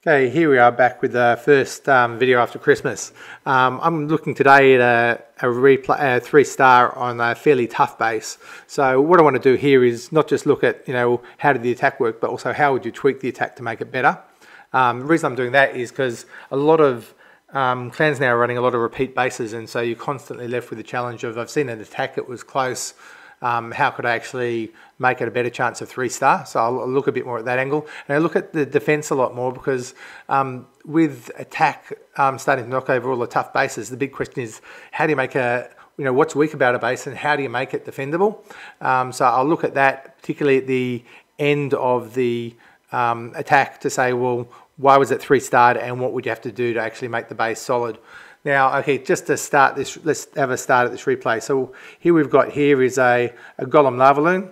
Okay, here we are back with the first video after Christmas. I'm looking today at a 3-star on a fairly tough base. So what I want to do here is not just look at how did the attack work, but also how would you tweak the attack to make it better. The reason I'm doing that is because a lot of clans now are running a lot of repeat bases, and so you're constantly left with the challenge of, I've seen an attack, it was close. How could I actually make it a better chance of 3-star? So I'll look a bit more at that angle. And I look at the defense a lot more because with attack starting to knock over all the tough bases, the big question is how do you make what's weak about a base and how do you make it defendable? So I'll look at that, particularly at the end of the attack, to say, well, why was it 3-starred and what would you have to do to actually make the base solid? Now, okay, just to start this, let's have a start at this replay. So here is a Golem lava loon.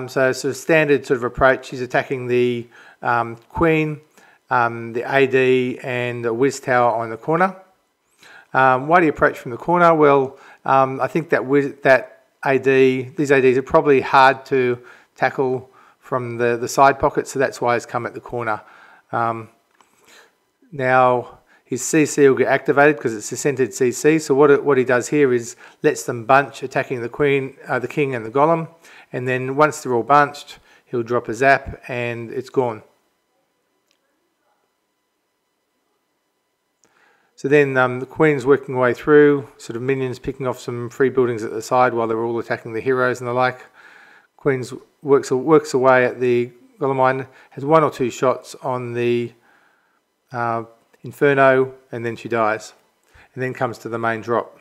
So sort of standard sort of approach. He's attacking the Queen, the AD, and the Wiz Tower on the corner. Why do you approach from the corner? Well, I think that these ADs are probably hard to tackle from the side pocket, so that's why it's come at the corner. Now, his CC will get activated because it's a centered CC. So what he does here is lets them bunch, attacking the Queen, the King, and the Golem. And then once they're all bunched, he'll drop a zap, and it's gone. So then the Queen's working her way through, sort of minions picking off some free buildings at the side while they're all attacking the heroes and the like. Queen's works away at the Golem mine, has 1 or 2 shots on the Inferno, and then she dies, and then comes to the main drop.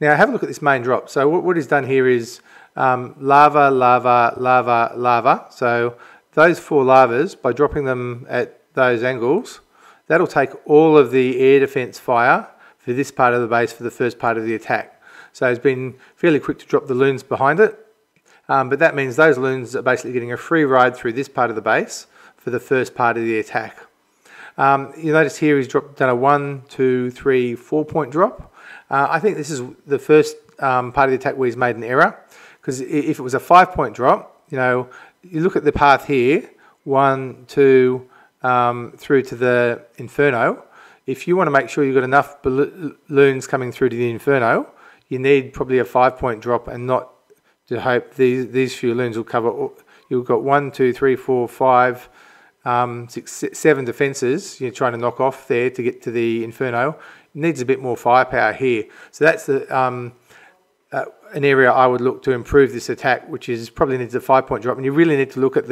Now have a look at this main drop. So what he's done here is lava, lava, lava, lava. So those 4 lavas, by dropping them at those angles, that'll take all of the air defense fire for this part of the base for the first part of the attack. So he's been fairly quick to drop the loons behind it, but that means those loons are basically getting a free ride through this part of the base for the first part of the attack. You notice here he's done a 1, 2, 3, 4 point drop. I think this is the first part of the attack where he's made an error, because if it was a 5-point drop, you look at the path here, 1, 2, through to the Inferno. If you want to make sure you've got enough balloons coming through to the Inferno, you need probably a 5-point drop, and not to hope these few loons will cover. You've got 1, 2, 3, 4, 5, 6, 7 defences you're trying to knock off there to get to the Inferno. It needs a bit more firepower here. So that's an area I would look to improve this attack, which is probably needs a 5-point drop. And you really need to look at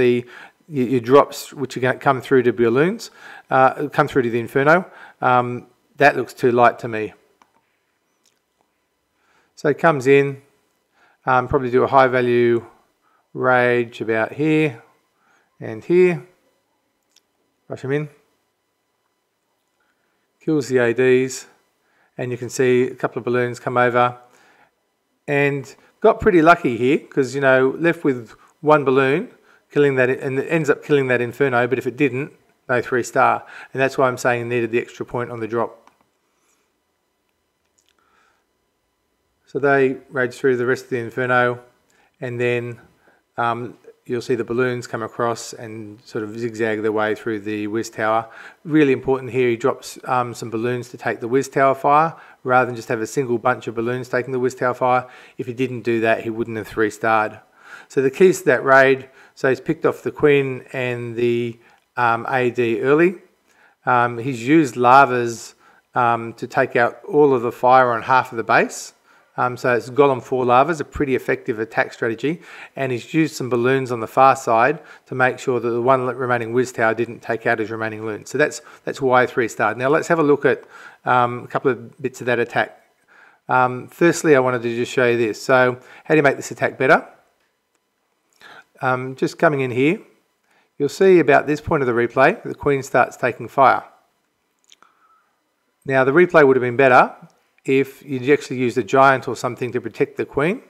your drops, which are going to come through to balloons, come through to the Inferno. That looks too light to me. So it comes in, probably do a high value rage about here and here. Rush him in, kills the ADs, and you can see a couple of balloons come over, and got pretty lucky here because left with 1 balloon, killing that, and it ends up killing that Inferno. But if it didn't, no 3-star, and that's why I'm saying it needed the extra point on the drop. So they rage through the rest of the Inferno, and then you'll see the balloons come across and sort of zigzag their way through the Wiz Tower. Really important here, he drops some balloons to take the Wiz Tower fire, rather than just have a single bunch of balloons taking the Wiz Tower fire. If he didn't do that, he wouldn't have 3-starred. So the keys to that raid, so he's picked off the Queen and the AD early. He's used lavas to take out all of the fire on half of the base. So it's Golem 4 lavas, a pretty effective attack strategy, and he's used some balloons on the far side to make sure that the 1 remaining Wiz Tower didn't take out his remaining loons. So that's why 3-starred. Now let's have a look at a couple of bits of that attack. Firstly, I wanted to just show you this. So how do you make this attack better? Just coming in here, you'll see about this point of the replay, the Queen starts taking fire. Now the replay would have been better if you'd actually used a giant or something to protect the Queen,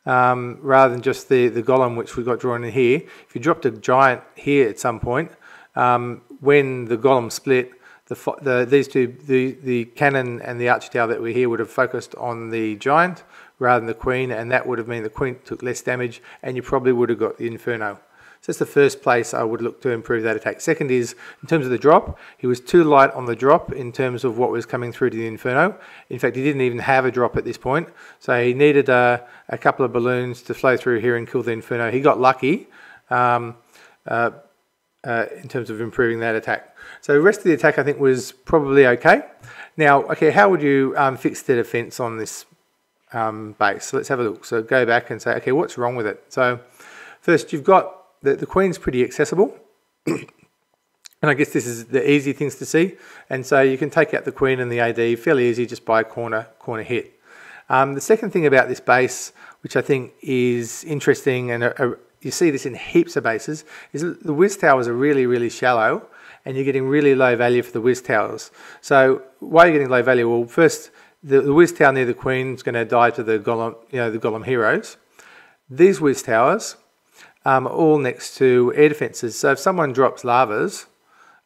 rather than just the Golem, which we got drawn in here. If you dropped a giant here at some point, when the Golem split, the cannon and the archer tower that were here would have focused on the giant rather than the Queen, and that would have meant the Queen took less damage, and you probably would have got the Inferno. So that's the first place I would look to improve that attack. Second is, in terms of the drop, he was too light on the drop in terms of what was coming through to the Inferno. In fact, he didn't even have a drop at this point. So he needed a couple of balloons to flow through here and kill the Inferno. He got lucky in terms of improving that attack. So the rest of the attack I think was probably okay. Now, okay, how would you fix the defense on this base? So let's have a look. So go back and say, okay, what's wrong with it? So first, you've got the queen's pretty accessible. And I guess this is the easy things to see. And so you can take out the queen and the AD fairly easy just by a corner hit. The second thing about this base, which I think is interesting, and you see this in heaps of bases, is that the whiz towers are really, really shallow, and you're getting really low value for the whiz towers. So why are you getting low value? Well, first, the whiz tower near the queen is going to die to the golem, the golem heroes. These whiz towers are all next to air defences. So if someone drops lavas,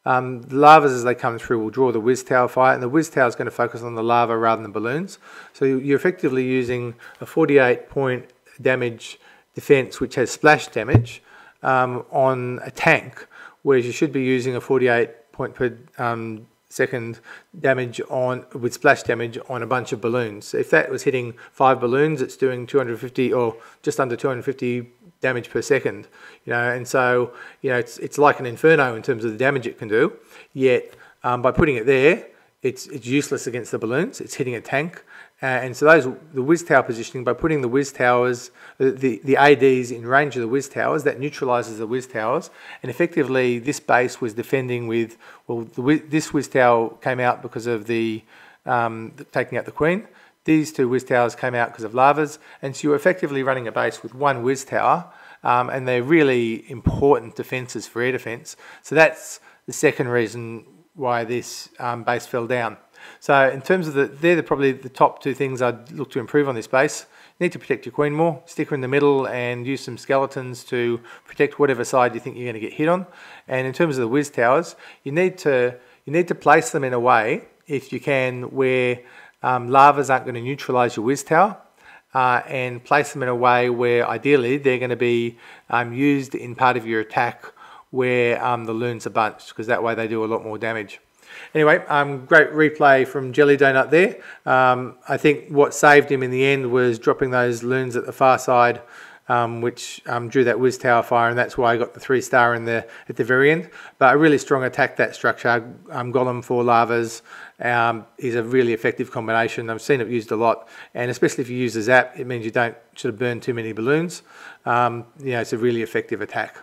the lavas as they come through will draw the whiz tower fire, and the whiz tower is going to focus on the lava rather than balloons. So you're effectively using a 48-point damage defense which has splash damage on a tank, whereas you should be using a 48-point per second damage with splash damage on a bunch of balloons. If that was hitting 5 balloons, it's doing 250 or just under 250 damage per second, and so it's like an Inferno in terms of the damage it can do. Yet by putting it there, it's useless against the balloons. It's hitting a tank. And so the whiz tower positioning, by putting the whiz towers, the ADs in range of the whiz towers, that neutralises the whiz towers. And effectively, this base was defending with, this whiz tower came out because of the taking out the queen. These two whiz towers came out because of lavas. And so you're effectively running a base with one whiz tower, and they're really important defences for air defence. So that's the second reason why this base fell down. So in terms of they're probably the top two things I'd look to improve on this base. You need to protect your queen more, stick her in the middle and use some skeletons to protect whatever side you think you're going to get hit on. And in terms of the whiz towers, you need to place them in a way, if you can, where lavas aren't going to neutralise your whiz tower, and place them in a way where ideally they're going to be used in part of your attack where the loons are bunched, because that way they do a lot more damage. Anyway, great replay from Jelly Donut there. I think what saved him in the end was dropping those loons at the far side, which drew that whiz tower fire, and that's why I got the 3-star at the very end. But a really strong attack, that structure. Golem for lavas is a really effective combination. I've seen it used a lot, and especially if you use a zap, it means you don't burn too many balloons. It's a really effective attack.